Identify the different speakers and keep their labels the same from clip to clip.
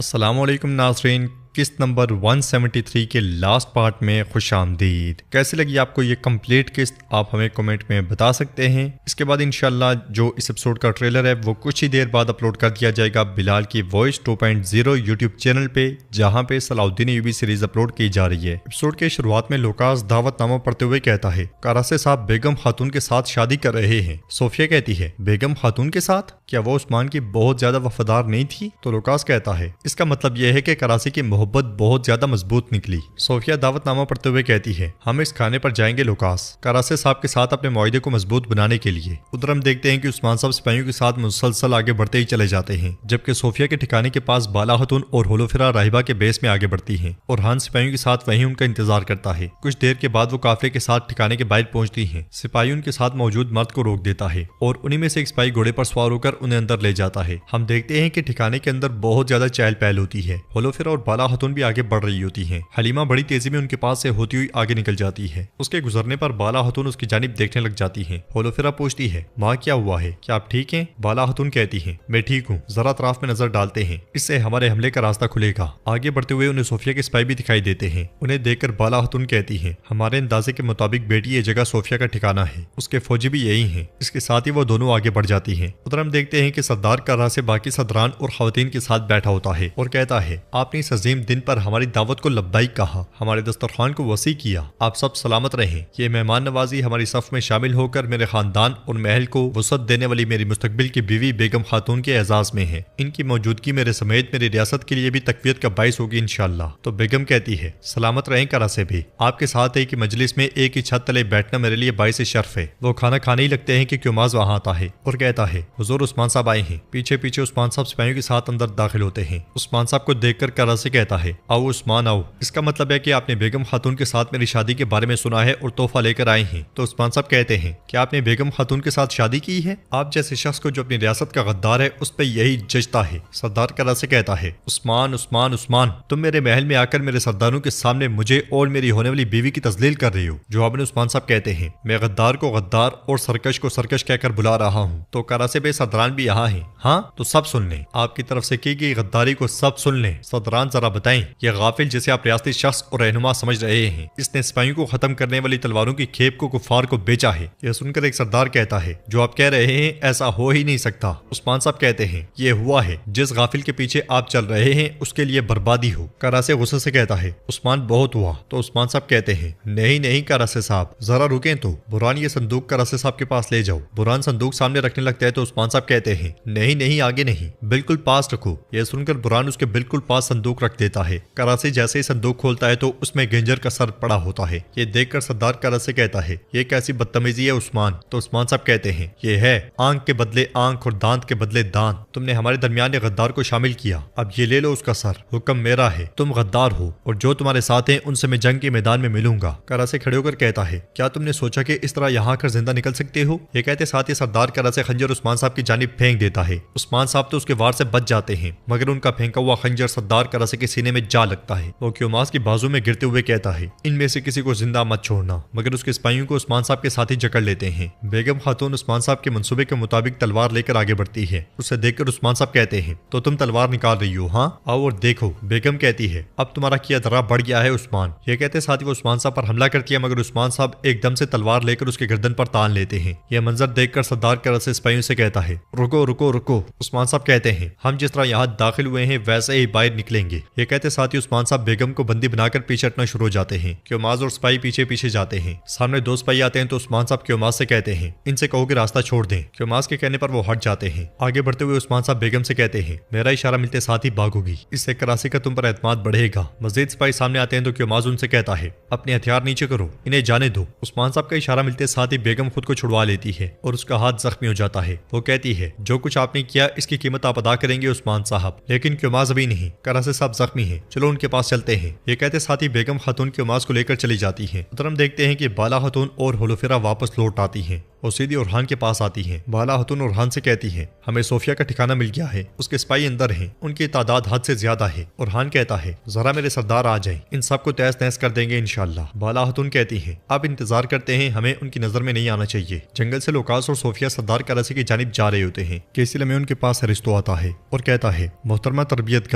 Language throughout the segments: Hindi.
Speaker 1: अस्सलामुअलैकुम नाज़रीन, किस्त नंबर 173 के लास्ट पार्ट में खुशामदीद। कैसी लगी आपको ये कंप्लीट किस्त, आप हमें कमेंट में बता सकते हैं। इसके बाद इंशाल्लाह जो इस एपिसोड का ट्रेलर है वो कुछ ही देर बाद अपलोड कर दिया जाएगा बिलाल की वॉइस 2.0 यूट्यूब चैनल पे, जहां पे सलाउद्दीन अय्यूबी सीरीज अपलोड की जा रही है। एपिसोड के शुरुआत में लूकास दावतनामा पढ़ते हुए कहता है, करासे साहब बेगम खातून के साथ शादी कर रहे हैं। सोफिया कहती है, बेगम खातून के साथ? क्या वो उस्मान की बहुत ज्यादा वफादार नहीं थी? तो लूकास कहता है, इसका मतलब यह है कि करासी की मोहब्बत बहुत ज्यादा मजबूत निकली। सोफिया दावतनामा पढ़ते हुए कहती है, हम इस खाने पर जाएंगे लूकास, करासे साहब के साथ अपने मुआहदे को मजबूत बनाने के लिए। उधर हम देखते हैं कि उस्मान साहब सिपाहियों के साथ मुसलसल आगे बढ़ते ही चले जाते हैं, जबकि सोफिया के ठिकाने के पास बाला खतून और होलोफिरा राहिबा के बेस में आगे बढ़ती है और हान सिपाहियों के साथ वहीं उनका इंतजार करता है। कुछ देर के बाद वो काफिले के साथ ठिकाने के बाहर पहुंचती है। सिपाही उनके साथ मौजूद मर्द को रोक देता है और उन्हीं में से एक सिपाही घोड़े पर सवार होकर उन्हें अंदर ले जाता है। हम देखते हैं कि ठिकाने के अंदर बहुत ज्यादा चहल पहल होती है। होलोफिरा और बाला खतून भी आगे बढ़ रही होती हैं। हलीमा बड़ी तेजी में उनके पास से होती हुई आगे निकल जाती है। उसके गुजरने पर बाला खतून उसकी जानिब देखने लग जाती है। होलोफिरा पूछती है, माँ क्या हुआ है, क्या आप ठीक हैं? बाला खतून कहती है, मैं ठीक हूँ, जरा अतराफ में नजर डालते हैं, इससे हमारे हमले का रास्ता खुलेगा। आगे बढ़ते हुए उन्हें सोफिया के सिपाही भी दिखाई देते हैं। उन्हें देखकर बाला खतून कहती है, हमारे अंदाजे के मुताबिक बेटी ये जगह सोफिया का ठिकाना है, उसके फौजी भी यही है। इसके साथ ही वो दोनों आगे बढ़ जाती है। उधर हम देखते हैं कि सरदार कर्रा से बाकी सदरान और खवातीन के साथ बैठा होता है और कहता है, आपने इस अजीम दिन पर हमारी दावत को लब्बाइक कहा, हमारे दस्तरखान को वसी किया, आप सब सलामत रहें। ये मेहमान नवाजी हमारी सफ में शामिल होकर मेरे खानदान और महल को वसअत देने वाली मेरी मुस्तकबिल की बीवी बेगम खातून के एजाज में है। इनकी मौजूदगी मेरे समेत मेरी रियासत के लिए भी तकवीत का बाइस होगी इंशाअल्लाह। तो बेगम कहती है, सलामत रहें करा से भी, आपके साथ एक मजलिस में एक ही छत तले बैठना मेरे लिए बाइस शर्फ है। वो खाना खाने ही लगते हैं कि क्योमाज वहां आता है और कहता है, हुजूर उस्मान साहब आए हैं। पीछे पीछे उस्मान साहब सिपाहियों के साथ अंदर दाखिल होते हैं। उस्मान साहब को देखकर करा से कहता है, आओ उस्मान आओ, इसका मतलब है कि आपने बेगम खातून के साथ मेरी शादी के बारे में सुना है और तोहफा लेकर आए हैं। तो उस्मान साहब कहते हैं, क्या आपने बेगम खातून के साथ शादी की है? आप जैसे शख्स को जो अपनी रियासत का गद्दार है उस पर यही जचता है। सरदार करा से कहता है, उस्मान उस्मान उस्मान, तुम मेरे महल में आकर मेरे सरदारों के सामने मुझे और मेरी होने वाली बीवी की तजलील कर रही हो। जवाब में उस्मान साहब कहते हैं, मैं गद्दार को गद्दार और सरकश को सरकश कहकर बुला रहा हूँ। तो करा से बे सरदारान भी यहाँ है। हाँ तो सब सुन लें, आपकी तरफ से की गई गद्दारी को सब सुन लें। सरदारान जरा बताएं, ये गाफिल जिसे आप रियासती शख्स और रहनुमा समझ रहे हैं, इसने सिपाहियों को खत्म करने वाली तलवारों की खेप को कुफार को बेचा है। यह सुनकर एक सरदार कहता है, जो आप कह रहे हैं ऐसा हो ही नहीं सकता। उस्मान साहब कहते हैं, ये हुआ है, जिस गाफिल के पीछे आप चल रहे हैं उसके लिए बर्बादी हो। करासे गुस्से से कहता है, उस्मान बहुत हुआ। तो उस्मान साहब कहते हैं, नहीं नहीं करासे साहब, जरा रुकें तो। बुरान ये संदूक करासे साहब के पास ले जाओ। बुरान संदूक सामने रखने लगता है तो उस्मान साहब कहते हैं, नहीं नहीं आगे नहीं, बिल्कुल पास रखो। यह सुनकर बुरान उसके बिल्कुल पास संदूक रख देता है। करासी जैसे ही संदूक खोलता है तो उसमें गेंजर का सर पड़ा होता है। ये देखकर सरदार करा से कहता है, ये कैसी बदतमीजी है उस्मान? तो उस्मान साहब कहते हैं, ये है आंख के बदले आंख और दांत के बदले दांत। तुमने हमारे दरमियान गद्दार को शामिल किया, अब ये ले लो उसका सर। हुक्म मेरा है, तुम गद्दार हो और जो तुम्हारे साथ हैं उनसे मैं जंग के मैदान में मिलूंगा। करा से खड़े होकर कहता है, क्या तुमने सोचा कि इस तरह यहाँ आकर जिंदा निकल सकते हो? ये कहते साथ ही सरदार करा से खंजर उस्मान साहब की जानिब फेंक देता है। उस्मान साहब तो उसके वार से बच जाते हैं, मगर उनका फेंका हुआ खंजर सरदार करा से के सीने में जा लगता है। वो क्योमास की बाजू में गिरते हुए कहता है, इनमें से किसी को जिंदा मत छोड़ना। मगर उसके सिपाहियों को उस्मान साहब के साथ ही जकड़ लेते हैं। बेगम खातून उस्मान साहब के मंसूबे के मुताबिक तलवार लेकर आगे बढ़ती है। उसे देखकर उस्मान साहब कहते हैं, तो तुम तलवार निकाल रही हो? हाँ आओ और देखो। बेगम कहती है, अब तुम्हारा किया दर्रा बढ़ गया है उस्मान। ये कहते साथ ही वो उस्मान साहब पर हमला करती है, मगर उस्मान साहब एकदम से तलवार लेकर उसके गर्दन पर तान लेते हैं। यह मंजर देखकर सरदार करा से सिपाहियों से कहता है, रुको रुको रुको। उस्मान साहब कहते हैं, हम जिस तरह यहाँ दाखिल हुए हैं वैसे ही बाहर निकलेंगे। ये कहते साथ ही उस्मान साहब बेगम को बंदी बनाकर पीछे हटना शुरू हो जाते हैं। क्योमाज और सिपाही पीछे पीछे जाते हैं। सामने दो सिपाही आते हैं तो उस्मान साहब क्योमाज से कहते हैं, इनसे कहो कि रास्ता छोड़ दें। क्योमाज के कहने पर वो हट जाते हैं। आगे बढ़ते हुए उस्मान साहब बेगम से कहते हैं, मेरा इशारा मिलते साथ ही भागोगी, इससे करासी का तुम पर एतमाद बढ़ेगा। मजीद सिपाही सामने आते हैं तो क्योमाज उनसे कहता है, अपने हथियार नीचे करो, इन्हें जाने दो। उस्मान साहब का इशारा मिलते साथ ही बेगम खुद को छुड़वा लेती है और उसका हाथ जख्मी हो जाता है। वो कहती है, जो कुछ आपने किया इसकी कीमत आप अदा करेंगे उस्मान साहब। लेकिन क्योमाज अभी नहीं, करासी साहब जख्मी है, चलो उनके पास चलते हैं। ये कहते साथ ही बेगम खातून क्योमाज को लेकर चली जाती है। उधर हम देखते हैं कि बाला खातून और होलोफिरा वापस लौट आती हैं वो सीधी उरहान के पास आती है। बाला हतून उरहान से कहती है हमें सोफिया का ठिकाना मिल गया है, उसके सिपाही अंदर हैं, उनकी तादाद हद से ज्यादा है। उरहान कहता है जरा मेरे सरदार आ जाएं, इन सबको तहस नहस कर देंगे इंशाल्लाह। बाला हतून कहती है आप इंतजार करते हैं, हमें उनकी नजर में नहीं आना चाहिए। जंगल से लोकास और सोफिया सरदार कराची की जानिब जा रहे होते हैं कि इसी लम्हे उनके पास अरिस्तो आता है और कहता है मोहतरमा तरबियत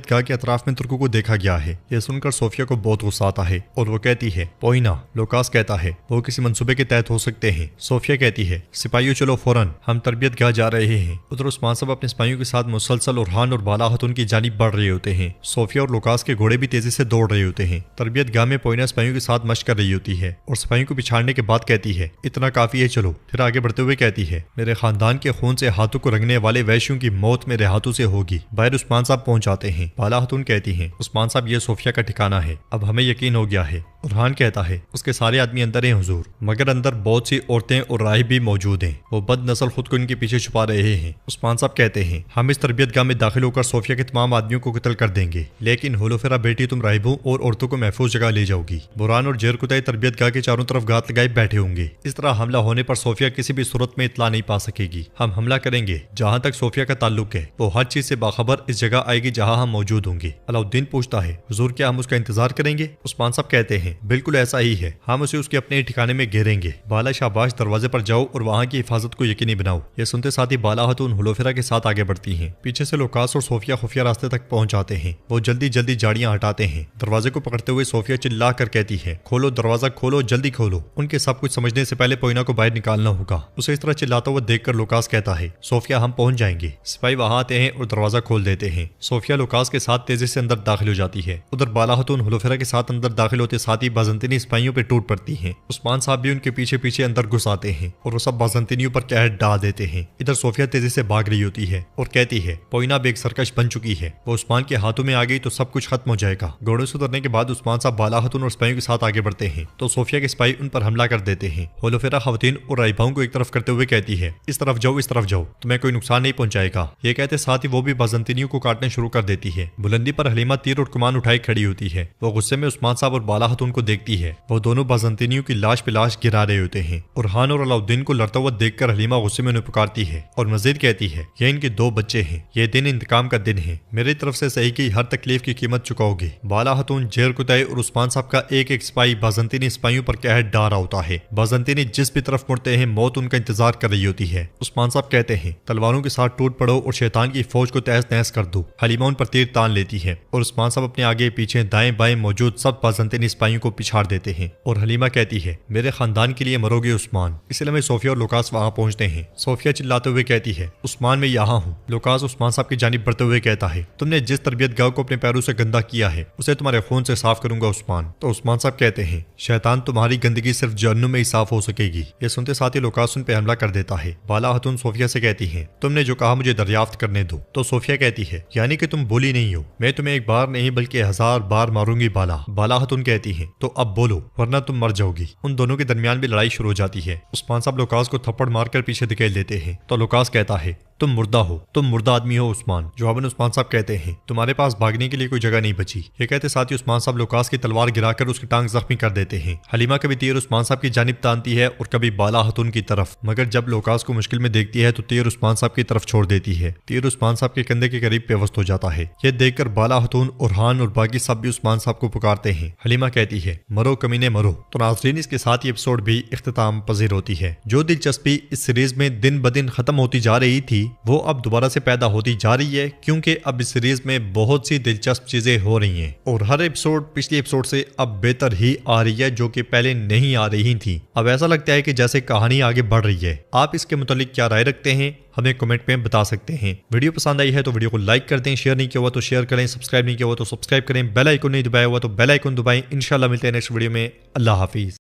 Speaker 1: गाह के अतराफ में तुर्कों को देखा गया है। यह सुनकर सोफिया को बहुत गुस्सा आता है और वो कहती है पोइना। लोकास कहता है वो किसी मंसूबे के तहत हो सकते हैं। सोफिया कहती है सिपाहियों चलो फौरन, हम तरबियत गाह जा रहे हैं। उधर उस्मान साहब अपने सिपाहियों के साथ मुसलसल उरहान और बाला हतून की जानिब बढ़ रहे होते हैं। सोफिया और लोकास के घोड़े भी तेजी से दौड़ रहे होते हैं। तरबियत गाह में पोइना सिपाहियों के साथ मशक कर रही होती है और सिपाहियों को पिछाड़ने के बाद कहती है इतना काफी है, चलो। फिर आगे बढ़ते हुए कहती है मेरे खानदान के खून से हाथों को रंगने वाले वैश्यों की मौत मेरे हाथों से होगी। बाहर उस्मान साहब पहुंच जाते हैं। बाला हतून कहती है उस्मान साहब ये सोफिया का ठिकाना है, अब हमें यकीन हो गया है। उरहान कहता है उसके सारे आदमी अंदर हैं हुजूर, मगर अंदर बहुत सी औरतें और राहिब भी मौजूद हैं, वो बद नस्ल खुद को इनके पीछे छुपा रहे हैं। उस्मान साहब कहते हैं हम इस तरबियत गाह में दाखिल होकर सोफिया के तमाम आदमियों को कत्ल कर देंगे, लेकिन होलोफेरा बेटी तुम राहिबों और औरतों को महफूज जगह ले जाओगी। बुरान और जेरकुताई तरबियत गाह के चारों तरफ गात लगाए बैठे होंगे। इस तरह हमला होने पर सोफिया किसी भी सूरत में इतला नहीं पा सकेगी। हम हमला करेंगे, जहाँ तक सोफिया का ताल्लुक है वो हर चीज से बाखबर इस जगह आएगी जहाँ हम मौजूद होंगे। अलाउद्दीन पूछता है हुजूर क्या हम उसका इंतजार करेंगे? उस्मान साहब कहते हैं बिल्कुल ऐसा ही है, हम उसे उसके अपने ठिकाने में घेरेंगे। बाला शाबाश दरवाजे पर जाओ और वहाँ की हिफाजत को यकीनी बनाओ। यह सुनते साथ ही बाला हतून हुलोफेरा के साथ आगे बढ़ती हैं। पीछे से लोकास और सोफिया खुफिया रास्ते तक पहुंच जाते हैं। वो जल्दी जल्दी जाड़ियां हटाते हैं। दरवाजे को पकड़ते हुए सोफिया चिल्ला कर कहती है खोलो दरवाजा खोलो, जल्दी खोलो। उनके सब कुछ समझने से पहले पोइना को बाहर निकालना होगा। उसे इस तरह चिल्लाता हुआ देखकर लोकास कहता है सोफिया हम पहुंच जाएंगे। सिपाही वहां आते हैं और दरवाजा खोल देते हैं। सोफिया लोकास के साथ तेजी से अंदर दाखिल हो जाती है। उधर बाला हतून हुलोफेरा के साथ अंदर दाखिल होते साथ ही बाजंतीनी सिपाहियों पे टूट पड़ती हैं। उस्मान साहब भी उनके पीछे पीछे अंदर घुस आते हैं और वो सब बाजंतीनियों पर कहर डाल देते हैं। इधर सोफिया तेजी से भाग रही होती है और कहती है पोइना बेग सरकश बन चुकी है, वो उस्मान के हाथों में आ गई तो सब कुछ खत्म हो जाएगा। घोड़े से उतरने के बाद उस्मान साहब बाला हतून और सिपाहियों के साथ आगे बढ़ते हैं तो सोफिया के सिपाही उन पर हमला कर देते हैं। होलोफेरा खवातीन और राइबाओं को एक तरफ करते हुए कहती है इस तरफ जाओ, इस तरफ जाओ, तुम्हें कोई नुकसान नहीं पहुंचाएगा। ये कहते साथ ही वो भी बाजंतीनियों को काटने शुरू कर देती है। बुलंदी पर हलीमा तीर और कमान उठाई खड़ी होती है। वो गुस्से में उस्मान साहब और बाला हतून को देखती है। वो दोनों बाजंतीनियों की लाश पे लाश गिरा रहे होते हैं। उरहान और अलाउद्दीन को लड़ता हुआ देखकर हलीमा गुस्से में उन्हें पुकारती है और मजीद कहती है ये इनके 2 बच्चे हैं, ये दिन इंतकाम का दिन है, मेरी तरफ से सही की हर तकलीफ की कीमत चुकाओगे। बाला हतून जेर कुतई और उस्मान साहब का एक एक सिपाही बाजंतीनी सिपाहियों पर कहर डाल रहा होता है। बाजंतीनी जिस भी तरफ मुड़ते हैं मौत उनका इंतजार कर रही होती है। उस्मान साहब कहते हैं तलवारों के साथ टूट पड़ो और शैतान की फौज को तहस नहस कर दो। हलीमा उन पर तीर तान लेती है और उस्मान साहब अपने आगे पीछे दाएं बाएं मौजूद सब बाजंतीनी सिपाहियों को पिछाड़ देते हैं और हलीमा कहती है मेरे खानदान के लिए मरोगे उस्मान। इसलिए मैं सोफिया और लोकास वहां पहुंचते हैं। सोफिया चिल्लाते हुए कहती है उस्मान मैं यहाँ हूँ। लोकास उस्मान साहब की जानिब बढ़ते हुए कहता है तुमने जिस तरबियत गाह को अपने पैरों से गंदा किया है उसे तुम्हारे खून से साफ करूंगा उस्मान। तो उस्मान साहब कहते हैं शैतान तुम्हारी गंदगी सिर्फ जहन्नुम में ही साफ हो सकेगी। ये सुनते साथ ही लोकास उन पे हमला कर देता है। बाला हतून सोफिया से कहती है तुमने जो कहा मुझे दरियाफ्त करने दो। तो सोफिया कहती है यानी कि तुम बोली नहीं हो, मैं तुम्हें एक बार नहीं बल्कि 1000 बार मारूंगी बाला। बाला हतून कहती है तो अब बोलो वरना तुम मर जाओगी। उन दोनों के दरमियान भी लड़ाई शुरू हो जाती है। उस्मान साहब लोकास को थप्पड़ मारकर पीछे धकेल देते हैं तो लोकास कहता है तुम मुर्दा हो, तुम मुर्दा आदमी हो उस्मान। जवाबन उस्मान साहब कहते हैं तुम्हारे पास भागने के लिए कोई जगह नहीं बची। ये कहते साथ ही उस्मान साहब लोकास की तलवार गिराकर उसकी टांग जख्मी कर देते हैं। हलीमा कभी तीर उस्मान साहब की जानिब तानती है और कभी बाला हतून की तरफ, मगर जब लोकास को मुश्किल में देखती है तो तीर उस्मान साहब की तरफ छोड़ देती है। तीर उस्मान साहब के कंधे के करीब पेवस्त हो जाता है। यह देखकर बाला हतून, उरहान और बाकी सब भी उस्मान साहब को पुकारते हैं। हलीमा कहती है मरो कमीने मरो। तो नाज़रीन इसके साथ ये एपिसोड भी इख्तिताम पजीर होती है। जो दिलचस्पी इस सीरीज में दिन ब दिन खत्म होती जा रही थी वो अब दोबारा से पैदा होती जा रही है, क्योंकि अब इस सीरीज में बहुत सी दिलचस्प चीजें हो रही हैं और हर एपिसोड पिछले एपिसोड से अब बेहतर ही आ रही है, जो कि पहले नहीं आ रही थी। अब ऐसा लगता है कि जैसे कहानी आगे बढ़ रही है। आप इसके मुतालिक क्या राय रखते हैं हमें कमेंट में बता सकते हैं। वीडियो पसंद आई है तो वीडियो को लाइक कर दें, शेयर नहीं किया हुआ तो शेयर करें, सब्सक्राइब नहीं किया हुआ तो सब्सक्राइब करें, बेल आइकन नहीं दबाया हुआ तो बेल आइकन दबाएं। इंशाल्लाह मिलते हैं नेक्स्ट वीडियो में। अल्लाह हाफिज।